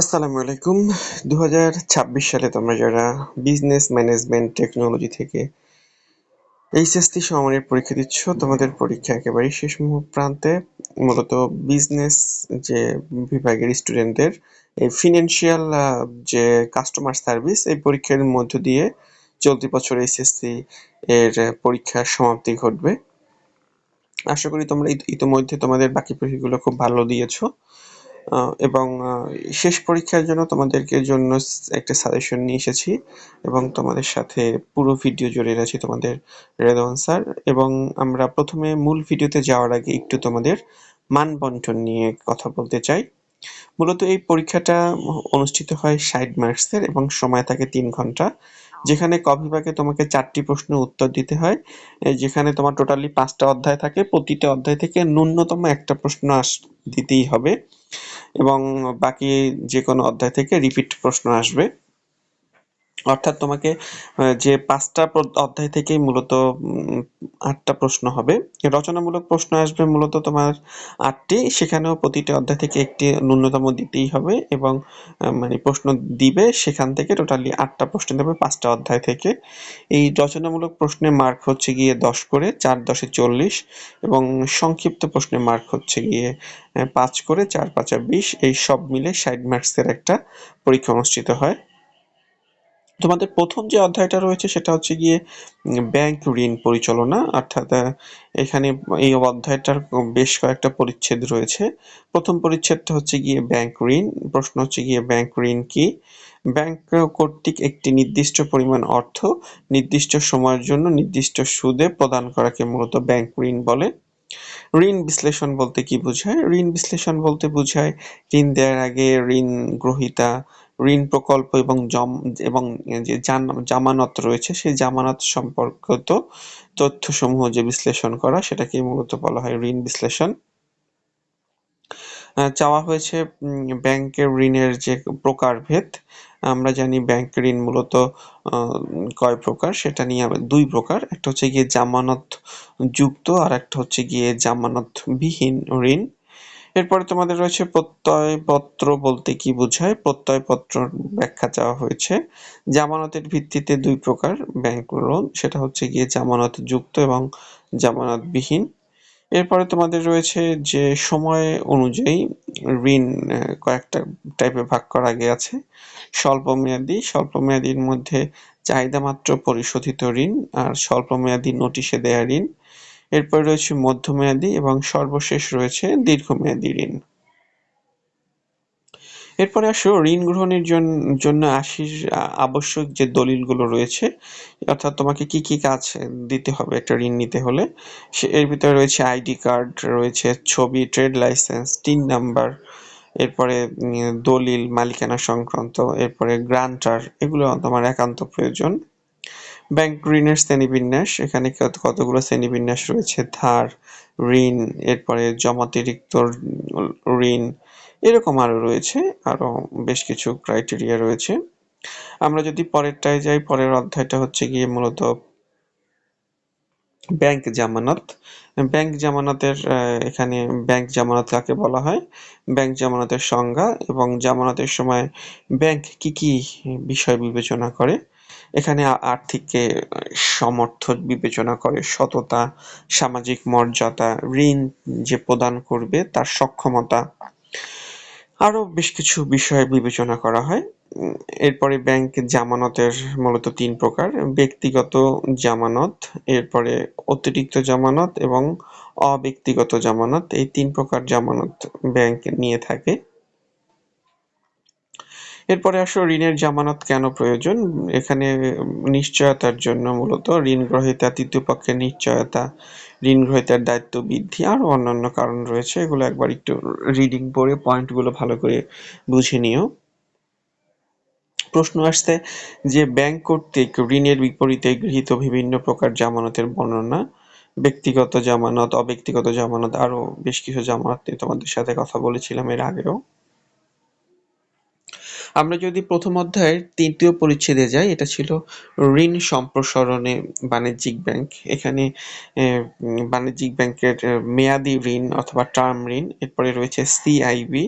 আসসালামু আলাইকুম। ২০২৬ সালে তোমরা যারা বিজনেস ম্যানেজমেন্ট টেকনোলজি থেকে এইচএসসি সমমানের পরীক্ষা দিচ্ছ, তোমাদের পরীক্ষা একেবারেই শেষ প্রান্তে। মূলত বিজনেস যে বিভাগের স্টুডেন্টদের এই ফিনান্সিয়াল যে কাস্টমার সার্ভিস এই পরীক্ষার মধ্য দিয়ে চলতি বছর এইচএসসি এর পরীক্ষার সমাপ্তি ঘটবে। আশা করি তোমরা ইতোমধ্যে তোমাদের বাকি পরীক্ষাগুলো খুব ভালো দিয়েছো। এবং শেষ পরীক্ষার জন্য তোমাদেরকে জন্য একটা সাজেশন নিয়ে এসেছি এবং তোমাদের সাথে পুরো ভিডিও জুড়ে আছি তোমাদের রেদওয়ান স্যার। এবং আমরা প্রথমে মূল ভিডিওতে যাওয়ার আগে একটু তোমাদের মান বন্টন নিয়ে কথা বলতে চাই। মূলত এই পরীক্ষাটা অনুষ্ঠিত হয় ৬০ মার্কসের এবং সময় থাকে ৩ ঘন্টা, যেখানে ক বিভাগে তোমাকে ৪টি প্রশ্নের উত্তর দিতে হয়। যেখানে তোমার টোটালি ৫টা অধ্যায় থাকে, প্রতিটা অধ্যায় থেকে ন্যূনতম একটা প্রশ্ন দিতেই হবে এবং বাকি যে কোনো অধ্যায় থেকে রিপিট প্রশ্ন আসবে। অর্থাৎ তোমাকে যে ৫টা অধ্যায় থেকেই মূলত ৮টা প্রশ্ন হবে। রচনামূলক প্রশ্ন আসবে মূলত তোমার ৮টি, সেখানেও প্রতিটি অধ্যায় থেকে একটি ন্যূনতম দিতেই হবে এবং মানে প্রশ্ন দিবে, সেখান থেকে টোটালি ৮টা প্রশ্ন দেবে ৫টা অধ্যায় থেকে। এই রচনামূলক প্রশ্নের মার্ক হচ্ছে গিয়ে ১০ করে, ৪ ১০ 40 এবং সংক্ষিপ্ত প্রশ্নের মার্ক হচ্ছে গিয়ে ৫ করে, ৪ ৫ ২০। এই সব মিলে ৬০ মার্কসের একটা পরীক্ষা অনুষ্ঠিত হয়। তোমাদের প্রথম যে অধ্যায়টা রয়েছে সেটা হচ্ছে গিয়ে ব্যাংক ঋণ পরিচালনা, অর্থাৎ এখানে এই অধ্যায়টার বেশ কয়েকটা পরিচ্ছেদ রয়েছে। প্রথম পরিচ্ছেদটা হচ্ছে গিয়ে ব্যাংক ঋণ। প্রশ্ন হচ্ছে গিয়ে ব্যাংক ঋণ কি? ব্যাংক কর্তৃক একটি নির্দিষ্ট পরিমাণ অর্থ নির্দিষ্ট সময়ের জন্য নির্দিষ্ট সুদে প্রদান করাকে মূলত ব্যাংক ঋণ বলে। ঋণ বিশ্লেষণ বলতে কি বোঝায়? ঋণ বিশ্লেষণ বলতে বোঝায় ঋণ দেওয়ার আগে ঋণ গ্রহীতা, ঋণ প্রকল্প এবং যে জামানত রয়েছে সেই জামানত সম্পর্কিত তথ্যসমূহ যে বিশ্লেষণ করা, সেটাকেই মূলত বলা হয় ঋণ বিশ্লেষণ। চাওয়া হয়েছে ব্যাংকের ঋণের যে প্রকারভেদ। আমরা জানি ব্যাংক ঋণ মূলত কয় প্রকার, সেটা নিয়ে ২ প্রকার। একটা হচ্ছে গিয়ে জামানত যুক্ত আর একটা হচ্ছে গিয়ে জামানতবিহীন ঋণ। এরপরে তোমাদের রয়েছে প্রত্যয়পত্র বলতে কি বোঝায়? প্রত্যয়পত্রর ব্যাখ্যা চাওয়া হয়েছে। জামানতের ভিত্তিতে ২ প্রকার ব্যাংক লোন, সেটা হচ্ছে গিয়ে জামানত যুক্ত এবং জামানতবিহীন। এরপরে তোমাদের রয়েছে যে সময় অনুযায়ী ঋণ কয়েকটা টাইপে ভাগ করা গিয়েছে। স্বল্পমেয়াদীর মধ্যে চাহিদা মাত্র পরিশোধিত ঋণ আর স্বল্পমেয়াদী নোটিশে দেয়া ঋণ। এরপরে রয়েছে মধ্যমেয়াদী এবং সর্বশেষ রয়েছে দীর্ঘমেয়াদী ঋণ। এরপরে আসো ঋণ গ্রহণের জন্য আবশ্যক যে দলিলগুলো রয়েছে, অর্থাৎ তোমাকে কি কি কাজ দিতে হবে একটা ঋণ নিতে হলে। এর ভিতরে রয়েছে আইডি কার্ড, রয়েছে ছবি, ট্রেড লাইসেন্স, টিন নাম্বার, এরপরে দলিল মালিকানা সংক্রান্ত, এরপরে গ্রান্টার, এগুলো তোমার একান্ত প্রয়োজন। ব্যাংক ঋণের শ্রেণীবিন্যাস, এখানে কতগুলো শ্রেণীবিন্যাস রয়েছে: ধার, ঋণ, এরপরে জমাতিরিক্ত ঋণ, এরকম আরো রয়েছে, আরো বেশ কিছু ক্রাইটেরিয়া রয়েছে। আমরা যদি পরেরটায় যাই, পরের অধ্যায়টা হচ্ছে গিয়ে মূলত ব্যাংক জামানত। ব্যাংক জামানতের এখানে ব্যাংক জামানত কাকে বলা হয়, ব্যাংক জামানতের সংজ্ঞা এবং জামানতের সময় ব্যাংক কি কি বিষয় বিবেচনা করে। এখানে আর্থিক সমর্থন বিবেচনা করে, সততা, সামাজিক মর্যাদা, ঋণ যে প্রদান করবে তার সক্ষমতা, আরো বেশ কিছু বিষয় বিবেচনা করা হয়। এরপরে ব্যাংক জামানতের মূলত ৩ প্রকার: ব্যক্তিগত জামানত, এরপরে অতিরিক্ত জামানত এবং অব্যক্তিগত জামানত। এই ৩ প্রকার জামানত ব্যাংক নিয়ে থাকে। এরপরে আসো ঋণের জামানত কেন প্রয়োজন। এখানে নিশ্চয়তার জন্য, মূলত ঋণ গ্রহীতা, তৃতীয় পক্ষের নিশ্চয়তা, ঋণ গ্রহীতার দায়িত্ব বৃদ্ধি, আরো অন্যান্য কারণ রয়েছে। এগুলো একবার একটু রিডিং পড়ে পয়েন্টগুলো ভালো করে বুঝে নিও। প্রশ্ন আসছে যে ব্যাংক কর্তৃক ঋণের বিপরীতে গৃহীত বিভিন্ন প্রকার জামানতের বর্ণনা। ব্যক্তিগত জামানত, অব্যক্তিগত জামানত, আরো বেশ কিছু জামানত নিয়ে তোমাদের সাথে কথা বলেছিলাম এর আগেও। আমরা যদি প্রথম অধ্যায়ের ৩য় পরিচ্ছেদে যাই, এটা ছিল ঋণ সম্প্রসারণে বাণিজ্যিক ব্যাংক। এখানে বাণিজ্যিক ব্যাংকের মেয়াদি ঋণ অথবা টার্ম ঋণ, এরপরে রয়েছে সিআইবি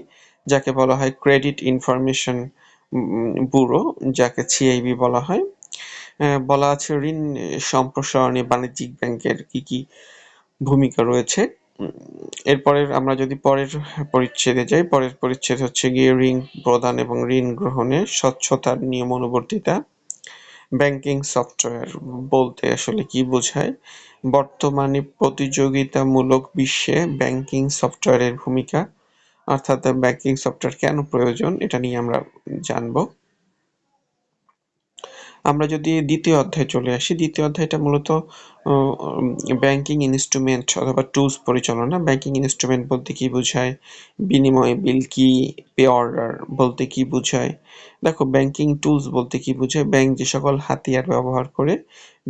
যাকে বলা হয় ক্রেডিট ইনফরমেশন ব্যুরো, যাকে সিআইবি বলা হয়। বলা আছে ঋণ সম্প্রসারণে বাণিজ্যিক ব্যাংকের কি কি ভূমিকা রয়েছে। এরপরের আমরা যদি পরের পরিচ্ছেদে যাই, পরের পরিচ্ছেদ হচ্ছে গিয়ে ঋণ প্রদান এবং ঋণ গ্রহণে স্বচ্ছতার নিয়মানুবর্তিতা। ব্যাংকিং সফটওয়্যার বলতে আসলে কি বোঝায়? বর্তমানে প্রতিযোগিতামূলক বিশ্বে ব্যাংকিং সফটওয়্যারের ভূমিকা, অর্থাৎ ব্যাংকিং সফটওয়্যার কেন প্রয়োজন, এটা নিয়ে আমরা জানবো। আমরা যদি দ্বিতীয় অধ্যায়ে চলে আসি, দ্বিতীয় অধ্যায়টা মূলত ব্যাংকিং ইনস্ট্রুমেন্ট অথবা টুলস পরিচালনা। ব্যাংকিং ইনস্ট্রুমেন্ট বলতে কি বোঝায়? বিনিময় বিল কি? পে অর্ডার বলতে কি বোঝায়? দেখো, ব্যাংকিং টুলস বলতে কি বোঝায়? ব্যাংক যে সকল হাতিয়ার ব্যবহার করে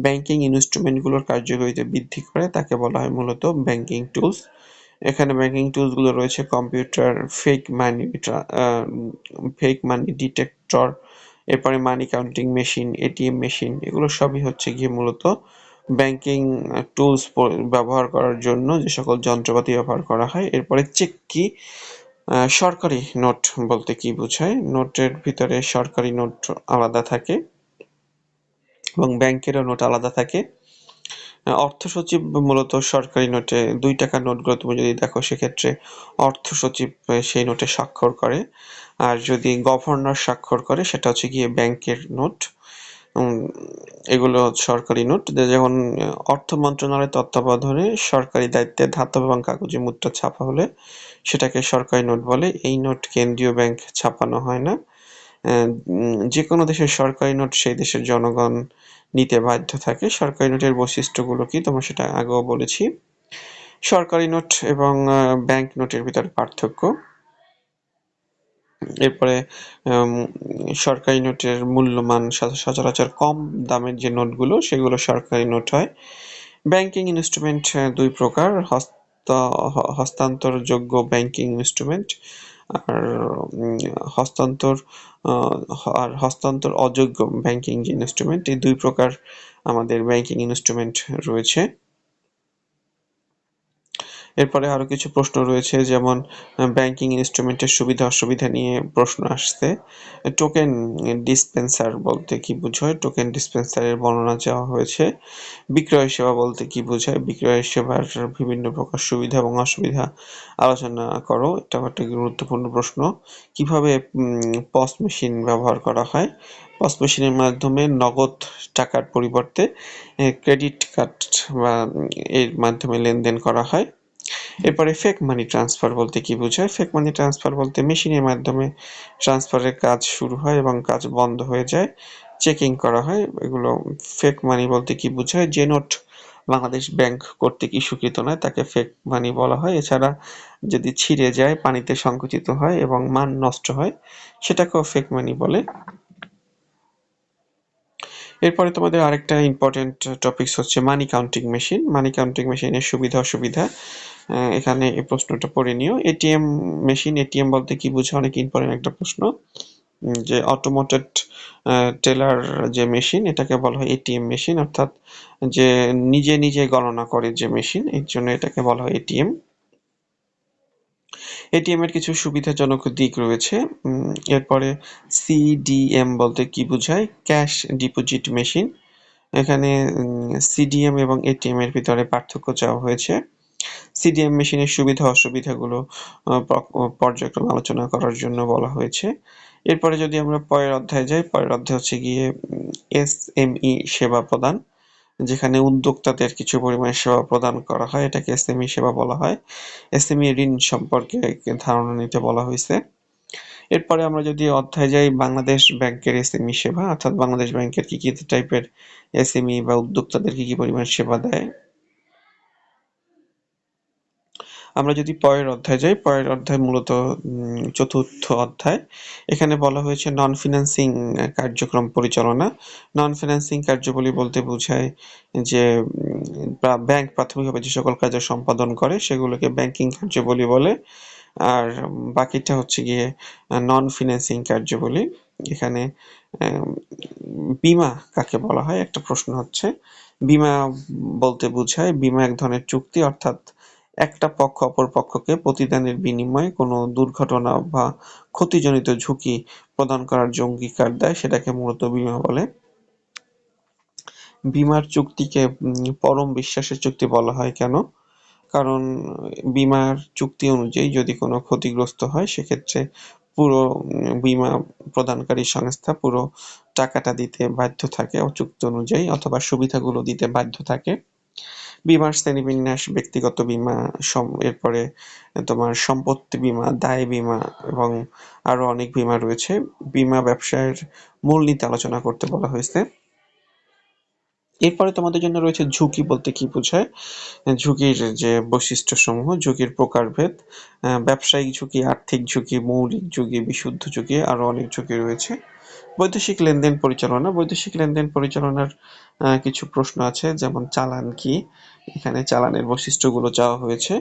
ব্যাংকিং ইনস্ট্রুমেন্টগুলোর কার্যকারিতা বৃদ্ধি করে তাকে বলা হয় মূলত ব্যাংকিং টুলস। এখানে ব্যাংকিং টুলসগুলো রয়েছে কম্পিউটার, ফেক মানি ডিটেক্টর, এরপরে মানি কাউন্টিং মেশিন, এটিএম মেশিন, এগুলো সবই হচ্ছে গিয়ে মূলত ব্যাংকিং টুলস ব্যবহার করার জন্য যে সকল যন্ত্রপাতি ব্যবহার করা হয়। এরপরে চেক কি? সরকারি নোট বলতে কি বোঝায়? নোটের ভিতরে সরকারি নোট আলাদা থাকে এবং ব্যাংকেরও নোট আলাদা থাকে। অর্থ সচিব মূলত সরকারি নোটে ২ টাকার নোটগুলো তুমি যদি দেখো সেক্ষেত্রে অর্থ সচিব সেই নোটে স্বাক্ষর করে। আর যদি গভর্নর স্বাক্ষর করে সেটা হচ্ছে গিয়ে ব্যাংকের নোট। এগুলো সরকারি নোট। যেমন অর্থ মন্ত্রণালয়ের তত্ত্বাবধানে সরকারি দায়িত্বে ধাতব এবং কাগজে মুদ্রা ছাপা হলে সেটাকে সরকারি নোট বলে। এই নোট কেন্দ্রীয় ব্যাংক ছাপানো হয় না। যে কোনো দেশের সরকারি নোট সেই দেশের জনগণ নিতে বাধ্য থাকে। সরকারি নোটের বৈশিষ্ট্যগুলো কি তোমরা সেটা আগেও বলেছি। সরকারি নোট এবং ব্যাংক নোটের ভিতরে পার্থক্য। এরপরে সরকারি নোটের মূল্যমান সচরাচর কম দামের যে নোটগুলো সেগুলো সরকারি নোট হয়। ব্যাংকিং ইনস্ট্রুমেন্ট ২ প্রকার, হস্তান্তরযোগ্য ব্যাংকিং ইনস্ট্রুমেন্ট আর হস্তান্তর হস্তান্তর অযোগ্য ব্যাংকিং যে ইনস্ট্রুমেন্ট, এই ২ প্রকার আমাদের ব্যাংকিং ইনস্ট্রুমেন্ট রয়েছে। এরপরে আরো কিছু প্রশ্ন রয়েছে, যেমন ব্যাংকিং ইনস্ট্রুমেন্টের সুবিধা অসুবিধা নিয়ে প্রশ্ন আসছে। টোকেন ডিসপেন্সার বলতে কি বোঝায়? টোকেন ডিসপেন্সারের বর্ণনা চাওয়া হয়েছে। বিক্রয় সেবা বলতে কি বোঝায়? বিক্রয় সেবার বিভিন্ন প্রকার সুবিধা এবং অসুবিধা আলোচনা করো। এটাও একটা গুরুত্বপূর্ণ প্রশ্ন। কিভাবে পস মেশিন ব্যবহার করা হয়? পস মেশিনের মাধ্যমে নগদ টাকার পরিবর্তে ক্রেডিট কার্ড বা এর মাধ্যমে লেনদেন করা হয়। এরপরে ফেক মানি ট্রান্সফার বলতে কি বোঝায়? ফেক মানি ট্রান্সফার বলতে মেশিনের মাধ্যমে ট্রান্সফারের কাজ শুরু হয় এবং কাজ বন্ধ হয়ে যায়, চেকিং করা হয়। এগুলো ফেক মানি বলতে কি বোঝায়? যে নোট বাংলাদেশ ব্যাংক কর্তৃক ইস্যুকৃত নয় তাকে ফেক মানি বলা হয়। এছাড়া যদি ছিঁড়ে যায়, পানিতে সংকুচিত হয় এবং মান নষ্ট হয় সেটাকেও ফেক মানি বলে। এরপরে তোমাদের আরেকটা ইম্পর্টেন্ট টপিকস হচ্ছে মানি কাউন্টিং মেশিন। মানি কাউন্টিং মেশিনের সুবিধা অসুবিধা এখানে এই প্রশ্নটা পড়ে নিও। এটিএম মেশিন, এটিএম বলতে কি বোঝায়? অনেক ইম্পর্টেন্ট একটা প্রশ্ন। যে অটোমেটেড টেলার যে মেশিন এটাকে বলা হয় এটিএম মেশিন, অর্থাৎ যে নিজে নিজে গণনা করে যে মেশিন, এর জন্য এটাকে বলা হয় এটিএম। এটিএম এর কিছু সুবিধাজনক দিক রয়েছে। এরপরে সিডিএম বলতে কি বোঝায়? Cash deposit machine. এখানে সিডিএম এবং এটিএম এর ভিতরে পার্থক্য চাওয়া হয়েছে। সিডিএম মেশিনের সুবিধা অসুবিধাগুলো পর্যায়ক্রমে আলোচনা করার জন্য বলা হয়েছে। এরপরে যদি আমরা পরের অধ্যায়ে যাই, পরের অধ্যায় হচ্ছে গিয়ে এসএমই সেবা প্রদান, যেখানে উদ্যোক্তাদের কিছু পরিমাণ সেবা প্রদান করা হয়, এটাকে এসএমই সেবা বলা হয়। এসএমই ঋণ সম্পর্কে ধারণা নিতে বলা হয়েছে। এরপরে আমরা যদি অধ্যায়ে যাই বাংলাদেশ ব্যাংকের এসএমই সেবা, অর্থাৎ বাংলাদেশ ব্যাংকের কি কি টাইপের এসএমই বা উদ্যোক্তাদের কি কি পরিমাণ সেবা দেয়। আমরা যদি পরের অধ্যায়ে যাই, পরের অধ্যায় মূলত চতুর্থ অধ্যায়। এখানে বলা হয়েছে নন ফিন্যান্সিং কার্যক্রম পরিচালনা। নন ফিন্যান্সিং কার্যাবলী বলতে বোঝায় যে ব্যাংক প্রাথমিকভাবে যে সকল কাজ সম্পাদন করে সেগুলোকে ব্যাংকিং কার্যাবলী বলে। আর বাকিটা হচ্ছে গিয়ে নন ফিন্যান্সিং কার্যাবলী। এখানে বীমা কাকে বলা হয়? একটা প্রশ্ন হচ্ছে। বীমা বলতে বোঝায় বীমা এক ধরনের চুক্তি, অর্থাৎ একটা পক্ষ অপর পক্ষকে প্রতিদানের বিনিময়ে কোনো দুর্ঘটনা বা ক্ষতিজনিত ঝুঁকি প্রদান করার যে অঙ্গীকার দেয় সেটাকে মূলত বীমা বলে। বীমার চুক্তিকে পরম বিশ্বাসের চুক্তি বলা হয় কেন? কারণ বীমার চুক্তি অনুযায়ী যদি কোনো ক্ষতিগ্রস্ত হয় সেক্ষেত্রে পুরো বীমা প্রদানকারী সংস্থা পুরো টাকাটা দিতে বাধ্য থাকে চুক্তি অনুযায়ী, অথবা সুবিধাগুলো দিতে বাধ্য থাকে। বীমার শ্রেণীবিন্যাস: ব্যক্তিগত বীমা, এরপরে তোমার সম্পত্তি বীমা, দায় বীমা এবং আরো অনেক বীমা রয়েছে। বীমা ব্যবসায়ের মূলনীতি আলোচনা করতে বলা হয়েছে। এরপরে তোমাদের জন্য রয়েছে ঝুঁকি বলতে কি বোঝায়। ঝুঁকির যে বৈশিষ্ট্যসমূহ, ঝুঁকির প্রকারভেদ, ব্যবসায়িক ঝুঁকি, আর্থিক ঝুঁকি, মৌলিক ঝুঁকি, বিশুদ্ধ ঝুঁকি, আরো অনেক ঝুঁকি রয়েছে। বৈদেশিক লেনদেন পরিচালনা: বৈদেশিক লেনদেন পরিচালনার কিছু প্রশ্ন আছে, যেমন চালান কি, এখানে চালানের বৈশিষ্ট্যগুলো চাওয়া হয়েছে।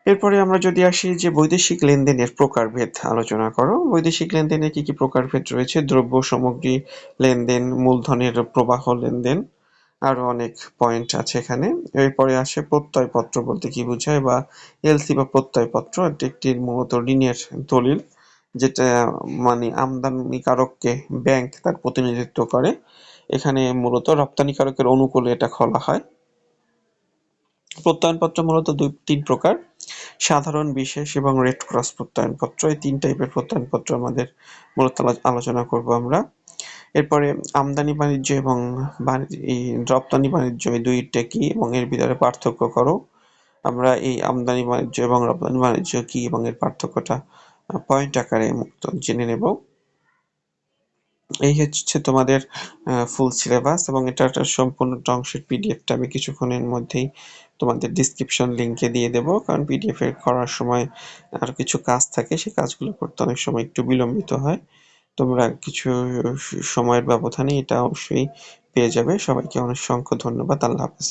এরপরে আমরা যদি আসি যে বৈদেশিক লেনদেনের প্রকারভেদ আলোচনা করো। বৈদেশিক লেনদেনের কি কি প্রকারভেদ রয়েছে: দ্রব্য সামগ্রী লেনদেন, মূলধনের প্রবাহ লেনদেন, আরো অনেক পয়েন্ট আছে এখানে। এরপরে আসে প্রত্যয়পত্র বলতে কি বোঝায়, বা এলসি বা প্রত্যয়পত্র। এটি একটি মূলত ঋণের দলিল, যেটা মানে আমদানিকারককে ব্যাংক তার প্রতিনিধিত্ব করে। এখানে মূলত রপ্তানিকারকের অনুকূলে এটা খোলা হয়। প্রত্যয়নপত্র মূলত তিন প্রকার: সাধারণ, বিশেষ এবং রেড ক্রস প্রত্যয়নপত্র। এই তিন টাইপের প্রত্যয়নপত্র আমাদের মূলত আলোচনা করব আমরা। এরপরে আমদানি বাণিজ্য এবং এই রপ্তানি বাণিজ্য, এই দুইটা কি এবং এর ভিতরে পার্থক্য করো। আমরা এই আমদানি বাণিজ্য এবং রপ্তানি বাণিজ্য কি এবং এর পার্থক্যটা পয়েন্ট আকারে জেনে নেব। এই হচ্ছে তোমাদের ফুল সিলেবাস, এবং এটার সম্পূর্ণ অংশের পিডিএফটা আমি কিছুক্ষণের মধ্যেই তোমাদের ডিসক্রিপশন লিংকে দিয়ে দেবো, কারণ পিডিএফ এর করার সময় আর কিছু কাজ থাকে, সেই কাজগুলো করতে অনেক সময় একটু বিলম্বিত হয়। তোমরা কিছু সময়ের ব্যবধানে এটা অবশ্যই পেয়ে যাবে। সবাইকে অসংখ্য ধন্যবাদ। আল্লাহ হাফেজ।